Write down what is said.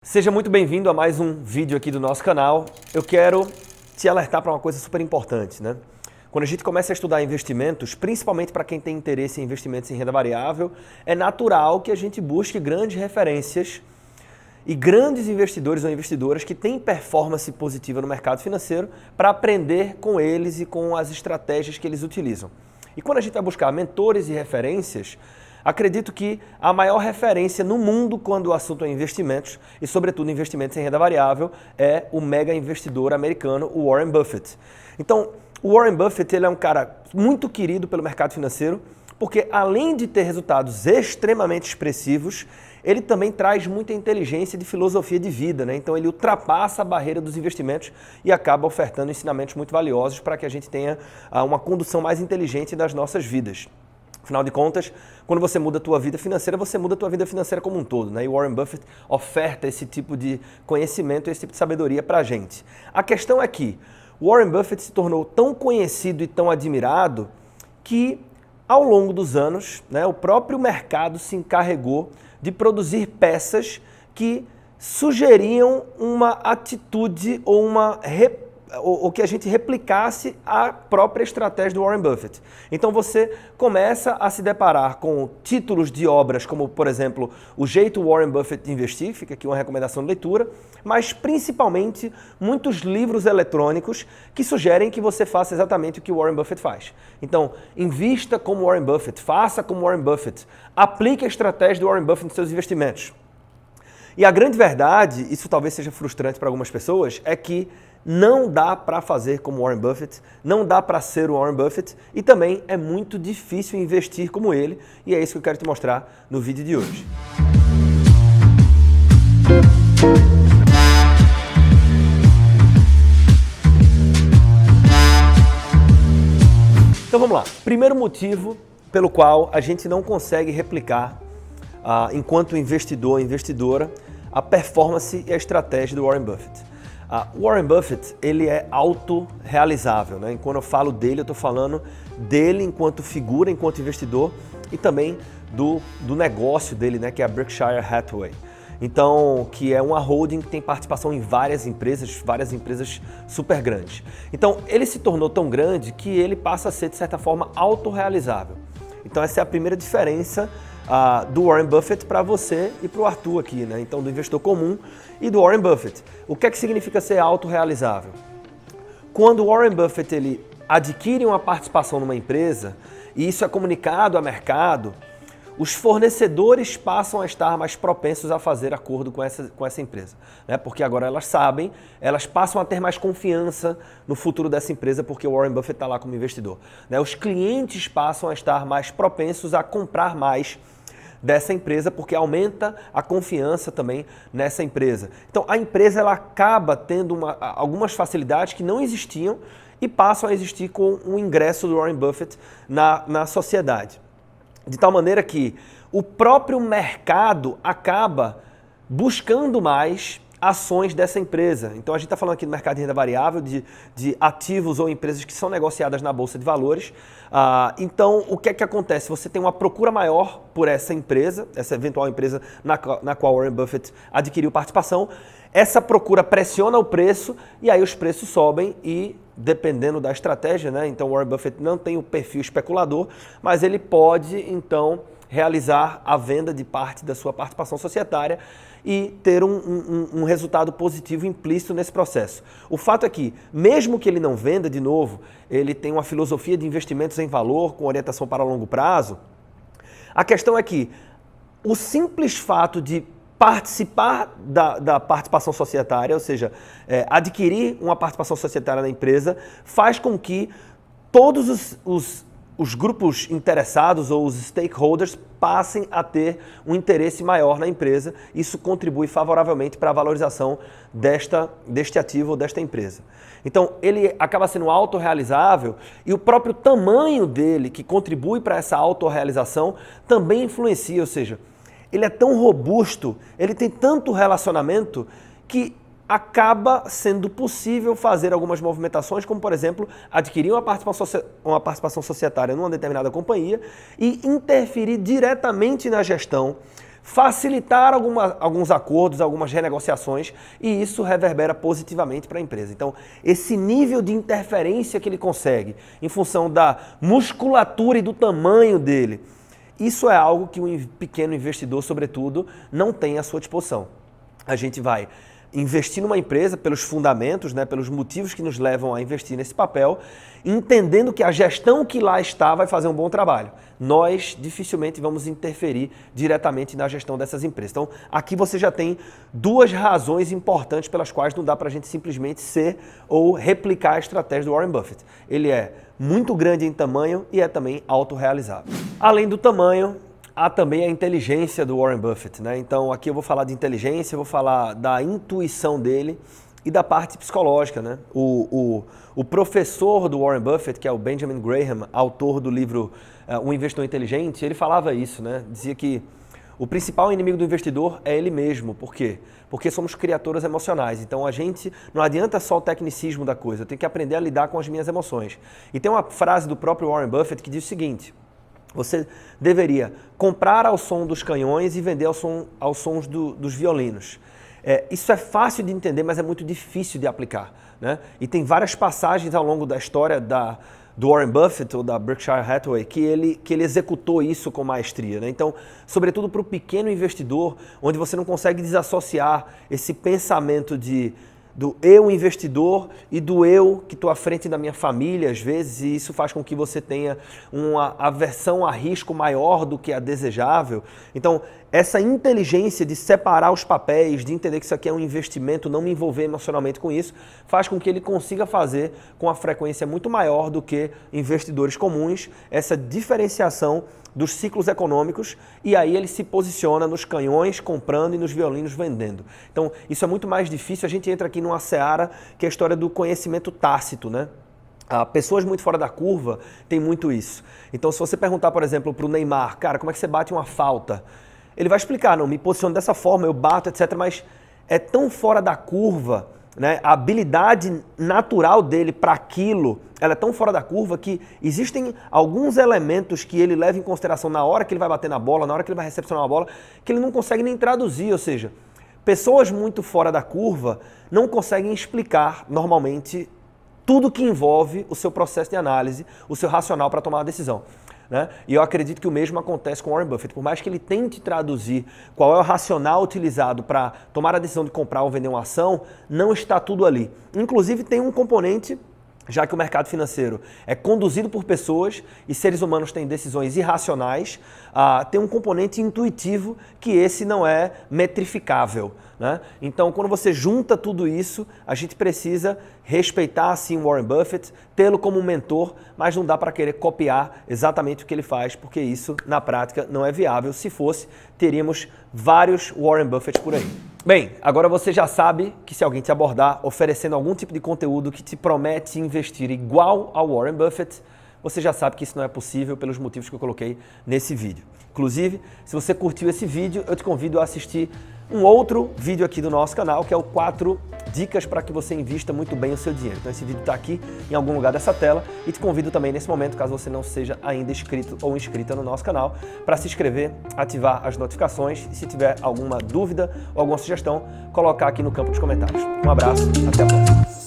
Seja muito bem-vindo a mais um vídeo aqui do nosso canal. Eu quero te alertar para uma coisa super importante, né? Quando a gente começa a estudar investimentos, principalmente para quem tem interesse em investimentos em renda variável, é natural que a gente busque grandes referências e grandes investidores ou investidoras que têm performance positiva no mercado financeiro para aprender com eles e com as estratégias que eles utilizam. E quando a gente vai buscar mentores e referências, acredito que a maior referência no mundo quando o assunto é investimentos, e sobretudo investimentos em renda variável, é o mega investidor americano, o Warren Buffett. Então, o Warren Buffett ele é um cara muito querido pelo mercado financeiro, porque além de ter resultados extremamente expressivos, ele também traz muita inteligência de filosofia de vida, né? Então ele ultrapassa a barreira dos investimentos e acaba ofertando ensinamentos muito valiosos para que a gente tenha uma condução mais inteligente das nossas vidas. Afinal de contas, quando você muda a tua vida financeira, você muda a tua vida financeira como um todo, né? E Warren Buffett oferta esse tipo de conhecimento, esse tipo de sabedoria para a gente. A questão é que Warren Buffett se tornou tão conhecido e tão admirado que, ao longo dos anos, né, o próprio mercado se encarregou de produzir peças que sugeriam uma atitude ou que a gente replicasse a própria estratégia do Warren Buffett. Então você começa a se deparar com títulos de obras como, por exemplo, O Jeito Warren Buffett de Investir, fica aqui uma recomendação de leitura, mas principalmente muitos livros eletrônicos que sugerem que você faça exatamente o que o Warren Buffett faz. Então, invista como Warren Buffett, faça como Warren Buffett, aplique a estratégia do Warren Buffett nos seus investimentos. E a grande verdade, isso talvez seja frustrante para algumas pessoas, é que não dá para fazer como Warren Buffett, não dá para ser o Warren Buffett e também é muito difícil investir como ele, e é isso que eu quero te mostrar no vídeo de hoje. Então vamos lá. Primeiro motivo pelo qual a gente não consegue replicar, enquanto investidor ou investidora, a performance e a estratégia do Warren Buffett. O Warren Buffett, ele é autorrealizável, né? E quando eu falo dele, eu estou falando dele enquanto figura, enquanto investidor e também do negócio dele, né? Que é a Berkshire Hathaway. Então, que é uma holding que tem participação em várias empresas super grandes. Então, ele se tornou tão grande que ele passa a ser, de certa forma, autorrealizável. Então, essa é a primeira diferença do Warren Buffett para você e para o Arthur aqui, né? Então, do investidor comum e do Warren Buffett. O que é que significa ser autorrealizável? Quando o Warren Buffett ele adquire uma participação numa empresa e isso é comunicado ao mercado, os fornecedores passam a estar mais propensos a fazer acordo com essa empresa, né? Porque agora elas sabem, elas passam a ter mais confiança no futuro dessa empresa porque o Warren Buffett está lá como investidor, né? Os clientes passam a estar mais propensos a comprar mais dessa empresa porque aumenta a confiança também nessa empresa. Então a empresa ela acaba tendo algumas facilidades que não existiam e passam a existir com o ingresso do Warren Buffett na sociedade. De tal maneira que o próprio mercado acaba buscando mais ações dessa empresa. Então a gente está falando aqui do mercado de renda variável, de ativos ou empresas que são negociadas na Bolsa de Valores. Então o que é que acontece? Você tem uma procura maior por essa empresa, essa eventual empresa na qual Warren Buffett adquiriu participação. Essa procura pressiona o preço e aí os preços sobem e dependendo da estratégia, né? Então Warren Buffett não tem o perfil especulador, mas ele pode então realizar a venda de parte da sua participação societária e ter um resultado positivo implícito nesse processo. O fato é que, mesmo que ele não venda de novo, ele tem uma filosofia de investimentos em valor com orientação para longo prazo. A questão é que o simples fato de participar da participação societária, ou seja, adquirir uma participação societária na empresa, faz com que todos os grupos interessados ou os stakeholders passem a ter um interesse maior na empresa. Isso contribui favoravelmente para a valorização deste ativo ou desta empresa. Então, ele acaba sendo autorrealizável e o próprio tamanho dele, que contribui para essa autorrealização, também influencia, ou seja, ele é tão robusto, ele tem tanto relacionamento que acaba sendo possível fazer algumas movimentações, como, por exemplo, adquirir uma participação societária numa determinada companhia e interferir diretamente na gestão, facilitar alguns acordos, algumas renegociações, e isso reverbera positivamente para a empresa. Então, esse nível de interferência que ele consegue, em função da musculatura e do tamanho dele, isso é algo que um pequeno investidor, sobretudo, não tem à sua disposição. A gente vai investir numa empresa pelos fundamentos, né, pelos motivos que nos levam a investir nesse papel, entendendo que a gestão que lá está vai fazer um bom trabalho. Nós dificilmente vamos interferir diretamente na gestão dessas empresas. Então, aqui você já tem duas razões importantes pelas quais não dá para a gente simplesmente ser ou replicar a estratégia do Warren Buffett. Ele é muito grande em tamanho e é também autorrealizável. Além do tamanho, há também a inteligência do Warren Buffett, né? Então aqui eu vou falar de inteligência, eu vou falar da intuição dele e da parte psicológica, né? O professor do Warren Buffett, que é o Benjamin Graham, autor do livro Um Investidor Inteligente, ele falava isso, né? Dizia que o principal inimigo do investidor é ele mesmo. Por quê? Porque somos criaturas emocionais. Então a gente não adianta só o tecnicismo da coisa, eu tenho que aprender a lidar com as minhas emoções. E tem uma frase do próprio Warren Buffett que diz o seguinte: você deveria comprar ao som dos canhões e vender aos sons dos violinos. Isso é fácil de entender, mas é muito difícil de aplicar, né? E tem várias passagens ao longo da história do Warren Buffett ou da Berkshire Hathaway que ele executou isso com maestria, né? Então, sobretudo para o pequeno investidor, onde você não consegue desassociar esse pensamento do eu investidor e do eu que estou à frente da minha família, às vezes, e isso faz com que você tenha uma aversão a risco maior do que a desejável. Então, essa inteligência de separar os papéis, de entender que isso aqui é um investimento, não me envolver emocionalmente com isso, faz com que ele consiga fazer com a frequência muito maior do que investidores comuns, essa diferenciação dos ciclos econômicos, e aí ele se posiciona nos canhões comprando e nos violinos vendendo. Então, isso é muito mais difícil. A gente entra aqui numa seara que é a história do conhecimento tácito, né? Pessoas muito fora da curva têm muito isso. Então, se você perguntar, por exemplo, para o Neymar, cara, como é que você bate uma falta? Ele vai explicar, não, me posiciono dessa forma, eu bato, etc. Mas é tão fora da curva, né? A habilidade natural dele para aquilo, ela é tão fora da curva que existem alguns elementos que ele leva em consideração na hora que ele vai bater na bola, na hora que ele vai recepcionar uma bola, que ele não consegue nem traduzir. Ou seja, pessoas muito fora da curva não conseguem explicar normalmente tudo que envolve o seu processo de análise, o seu racional para tomar uma decisão, né? E eu acredito que o mesmo acontece com Warren Buffett. Por mais que ele tente traduzir qual é o racional utilizado para tomar a decisão de comprar ou vender uma ação, não está tudo ali. Inclusive tem um componente, já que o mercado financeiro é conduzido por pessoas e seres humanos têm decisões irracionais, tem um componente intuitivo que esse não é metrificável, né? Então, quando você junta tudo isso, a gente precisa respeitar, sim, o Warren Buffett, tê-lo como um mentor, mas não dá para querer copiar exatamente o que ele faz, porque isso, na prática, não é viável. Se fosse, teríamos vários Warren Buffett por aí. Bem, agora você já sabe que se alguém te abordar oferecendo algum tipo de conteúdo que te promete investir igual ao Warren Buffett, você já sabe que isso não é possível pelos motivos que eu coloquei nesse vídeo. Inclusive, se você curtiu esse vídeo, eu te convido a assistir um outro vídeo aqui do nosso canal, que é o 4 dicas para que você invista muito bem o seu dinheiro. Então esse vídeo está aqui em algum lugar dessa tela e te convido também nesse momento, caso você não seja ainda inscrito ou inscrita no nosso canal, para se inscrever, ativar as notificações e se tiver alguma dúvida ou alguma sugestão, colocar aqui no campo dos comentários. Um abraço, até a próxima.